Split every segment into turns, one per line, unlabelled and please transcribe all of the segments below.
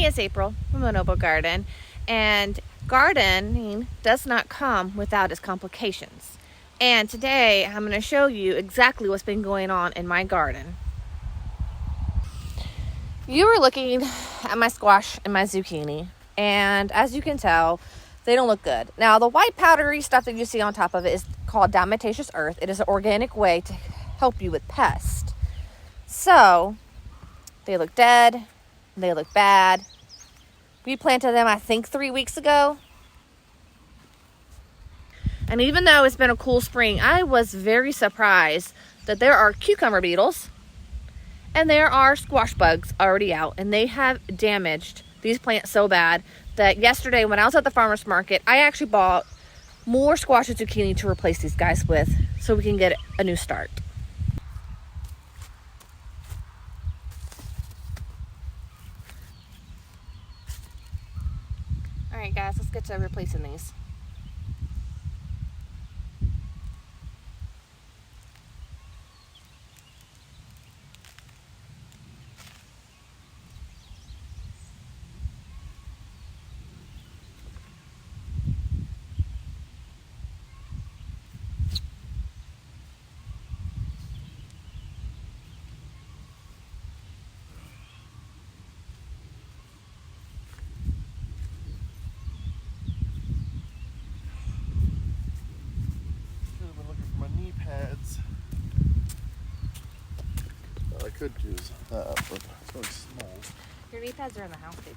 it's April from Lenovo Garden, and gardening does not come without its complications. And today I'm going to show you exactly what's been going on in my garden. You were looking at my squash and my zucchini, and as you can tell, they don't look good. Now, the white powdery stuff that you see on top of it is called diatomaceous earth. It is an organic way to help you with pests. So, they look dead. They look bad. We planted them, I think, 3 weeks ago. And even though it's been a cool spring, I was very surprised that there are cucumber beetles and there are squash bugs already out, and they have damaged these plants so bad that yesterday when I was at the farmer's market, I actually bought more squash and zucchini to replace these guys with so we can get a new start. All right, guys, let's get to replacing these.
I could use that, but it's really small.
Your knee pads are in the house, baby.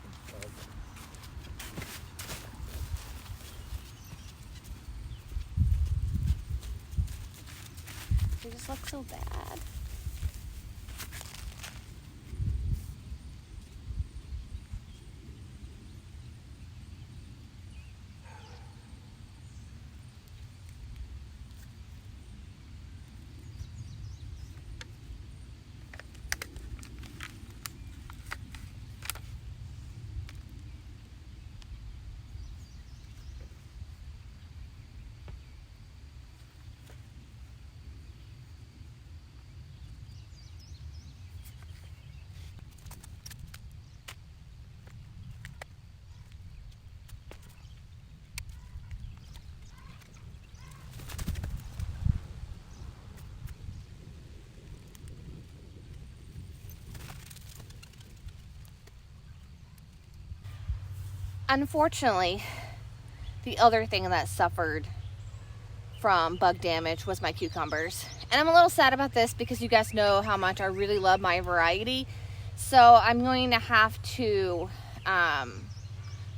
They just look so bad. Unfortunately, the other thing that suffered from bug damage was my cucumbers. And I'm a little sad about this because you guys know how much I really love my variety. So I'm going to have to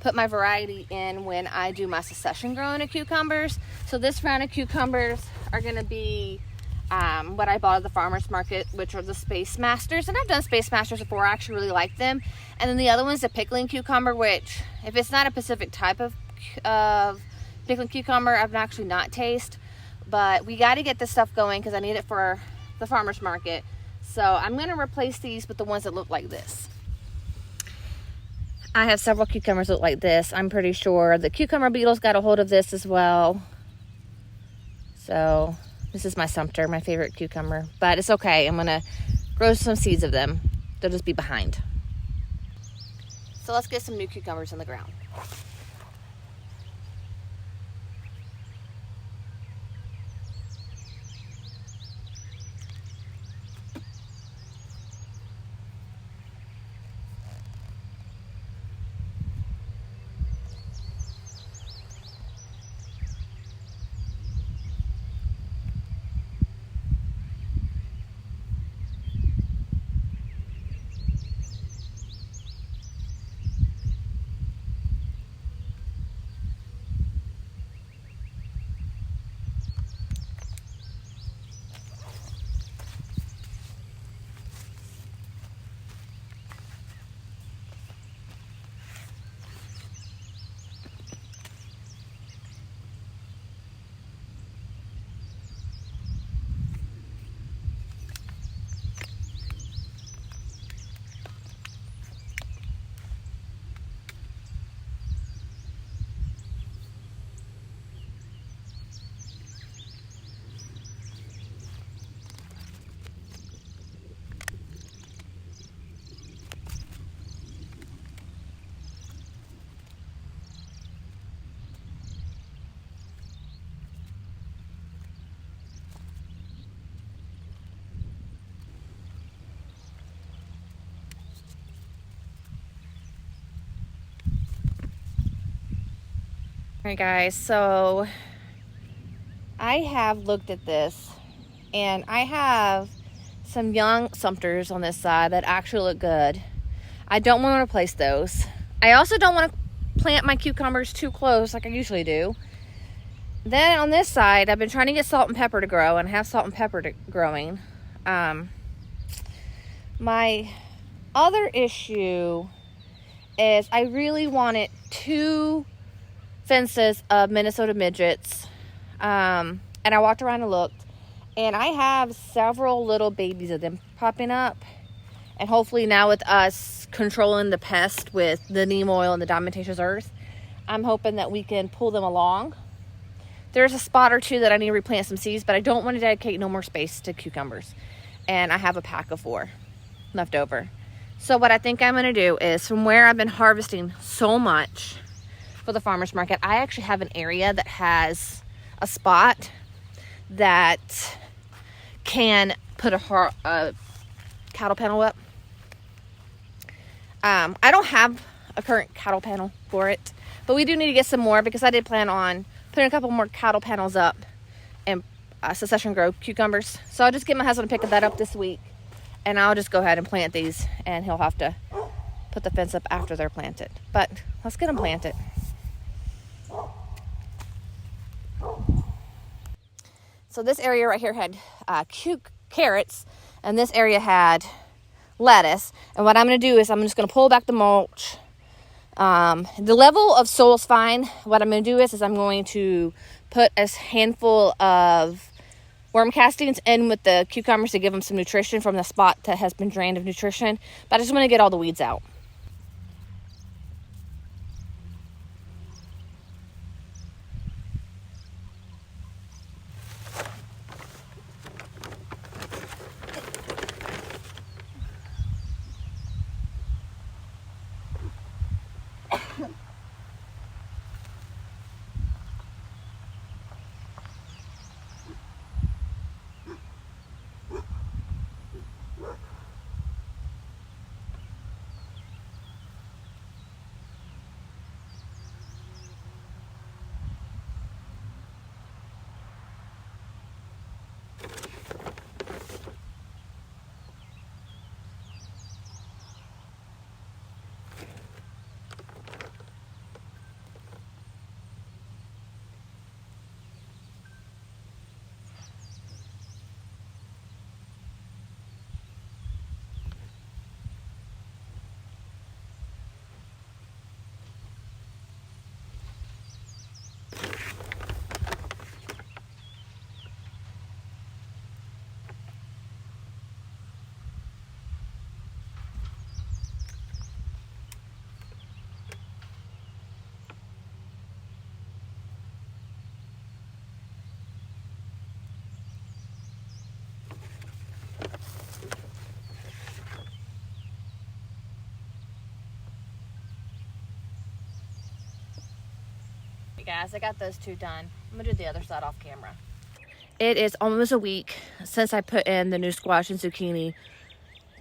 put my variety in when I do my succession growing of cucumbers. So this round of cucumbers are going to be what I bought at the farmer's market, which are the Space Masters. And I've done Space Masters before. I actually really like them. And then the other one's the pickling cucumber, which if it's not a specific type of pickling cucumber, I've actually not tasted. But we got to get this stuff going because I need it for the farmer's market. So I'm going to replace these with the ones that look like this. I have several cucumbers that look like this. I'm pretty sure the cucumber beetles got a hold of this as well. So this is my Sumter, my favorite cucumber. But it's okay. I'm going to grow some seeds of them. They'll just be behind. So let's get some new cucumbers in the ground. Alright guys, so I have looked at this and I have some young Sumters on this side that actually look good. I don't want to replace those. I also don't want to plant my cucumbers too close like I usually do. Then on this side, I've been trying to get salt and pepper to grow, and I have salt and pepper growing. My other issue is I really wanted 2 fences of Minnesota midgets. And I walked around and looked, and I have several little babies of them popping up. And hopefully now with us controlling the pest with the neem oil and the diatomaceous earth, I'm hoping that we can pull them along. There's a spot or 2 that I need to replant some seeds, but I don't want to dedicate no more space to cucumbers. And I have a pack of 4 left over. So what I think I'm going to do is, from where I've been harvesting so much for the farmer's market, I actually have an area that has a spot that can put a cattle panel up. I don't have a current cattle panel for it, but we do need to get some more, because I did plan on putting a couple more cattle panels up and succession grow cucumbers. So I'll just get my husband to pick that up this week, and I'll just go ahead and plant these, and he'll have to put the fence up after they're planted. But let's get them planted. So this area right here had carrots, and this area had lettuce. And what I'm going to do is I'm just going to pull back the mulch. The level of soil is fine. What I'm going to do is I'm going to put a handful of worm castings in with the cucumbers to give them some nutrition from the spot that has been drained of nutrition. But I just want to get all the weeds out. Guys, I got those 2 done. I'm gonna do the other side off camera. It is almost a week since I put in the new squash and zucchini.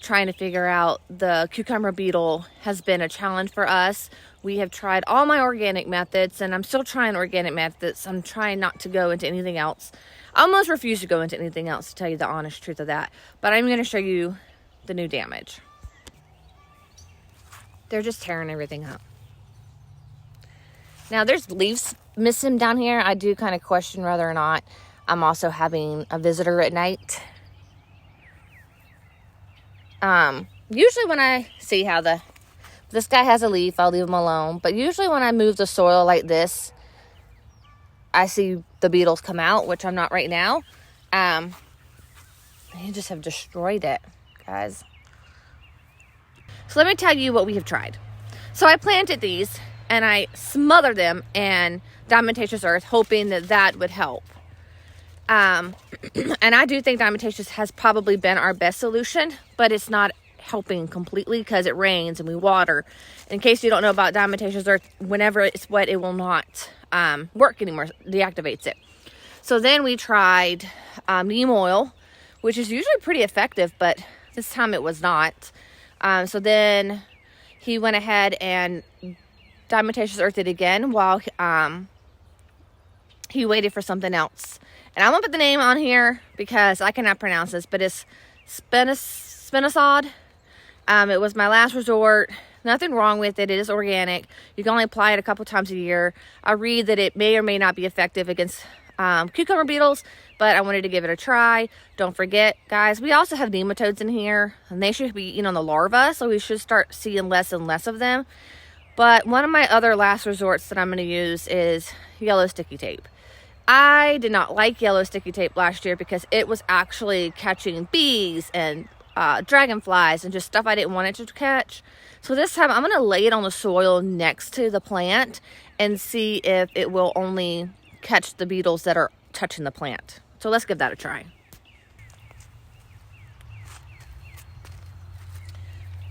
Trying to figure out the cucumber beetle has been a challenge for us. We have tried all my organic methods, and I'm still trying organic methods. I'm trying not to go into anything else. I almost refuse to go into anything else, to tell you the honest truth of that. But I'm going to show you the new damage. They're just tearing everything up. Now, there's leaves missing down here. I do kind of question whether or not I'm also having a visitor at night. Usually when I see how this guy has a leaf, I'll leave him alone. But usually when I move the soil like this, I see the beetles come out, which I'm not right now. You just have destroyed it, guys. So let me tell you what we have tried. So I planted these, and I smothered them in diatomaceous earth, hoping that that would help. And I do think diatomaceous has probably been our best solution, but it's not helping completely because it rains and we water. In case you don't know about diatomaceous earth, whenever it's wet, it will not work anymore, deactivates it. So then we tried neem oil, which is usually pretty effective, but this time it was not. So then he went ahead and diatomaceous earth it again while he waited for something else. And I'm going to put the name on here because I cannot pronounce this, but it's spinosad. It was my last resort. Nothing wrong with it. It is organic. You can only apply it a couple times a year. I read that it may or may not be effective against cucumber beetles, but I wanted to give it a try. Don't forget, guys, we also have nematodes in here, and they should be eating on the larvae, so we should start seeing less and less of them. But one of my other last resorts that I'm going to use is yellow sticky tape. I did not like yellow sticky tape last year because it was actually catching bees and dragonflies and just stuff I didn't want it to catch. So this time I'm going to lay it on the soil next to the plant and see if it will only catch the beetles that are touching the plant. So let's give that a try.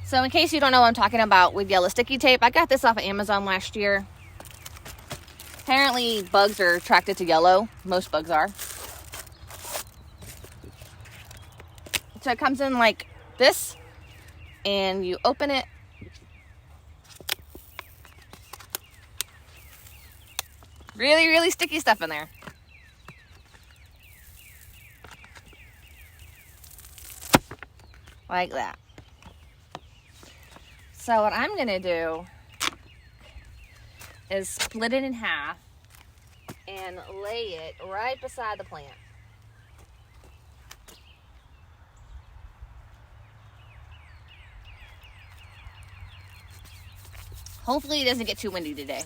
So in case you don't know what I'm talking about with yellow sticky tape, I got this off of Amazon last year. Apparently bugs are attracted to yellow. Most bugs are. So it comes in like this, and you open it. Really, really sticky stuff in there. Like that. So what I'm going to do is split it in half and lay it right beside the plant. Hopefully it doesn't get too windy today.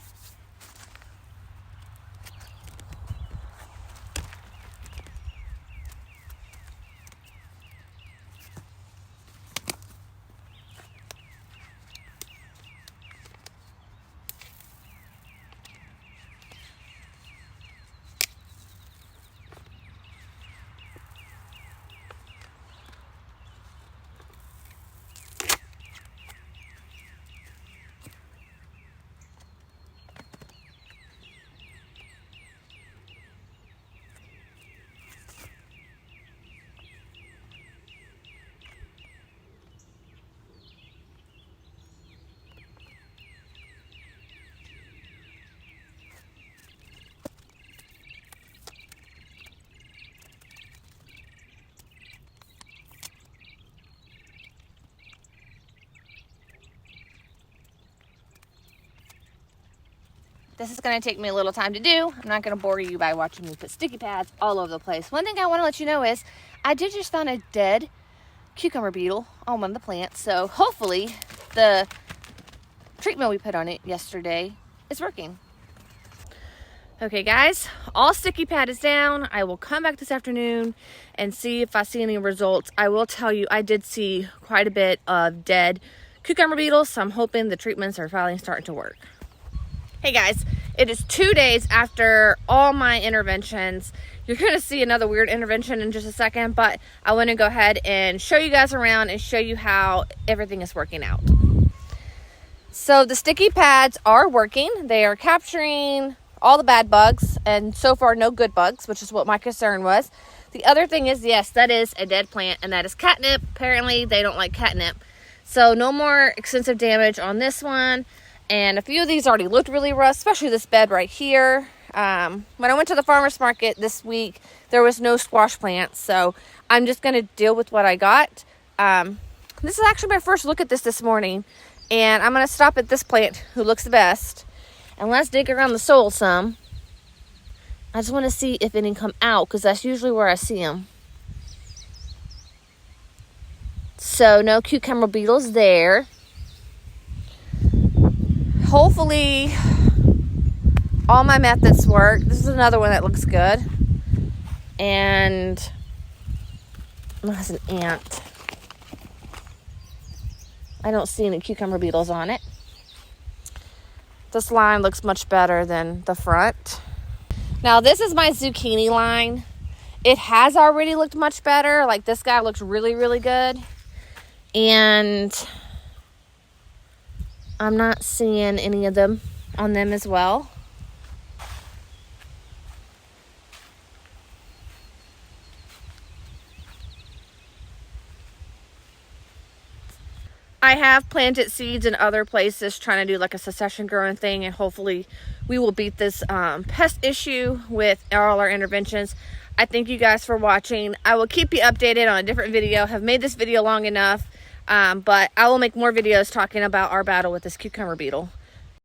This is going to take me a little time to do. I'm not going to bore you by watching me put sticky pads all over the place. One thing I want to let you know is I did just find a dead cucumber beetle on one of the plants. So hopefully the treatment we put on it yesterday is working. Okay guys, all sticky pad is down. I will come back this afternoon and see if I see any results. I will tell you I did see quite a bit of dead cucumber beetles, so I'm hoping the treatments are finally starting to work. Hey guys, it is 2 days after all my interventions. You're going to see another weird intervention in just a second, but I want to go ahead and show you guys around and show you how everything is working out. So the sticky pads are working. They are capturing all the bad bugs, and so far no good bugs, which is what my concern was. The other thing is, yes, that is a dead plant, and that is catnip. Apparently they don't like catnip. So no more extensive damage on this one. And a few of these already looked really rough, especially this bed right here. When I went to the farmer's market this week, there was no squash plants. So I'm just going to deal with what I got. This is actually my first look at this morning. And I'm going to stop at this plant, who looks the best. And let's dig around the soil some. I just want to see if any come out, because that's usually where I see them. So no cucumber beetles there. Hopefully all my methods work. This is another one that looks good. And it has an ant. I don't see any cucumber beetles on it. This line looks much better than the front. Now this is my zucchini line. It has already looked much better. Like this guy looks really, really good. And I'm not seeing any of them on them as well. I have planted seeds in other places trying to do like a succession growing thing, and hopefully we will beat this pest issue with all our interventions. I thank you guys for watching. I will keep you updated on a different video. Have made this video long enough, but I will make more videos talking about our battle with this cucumber beetle.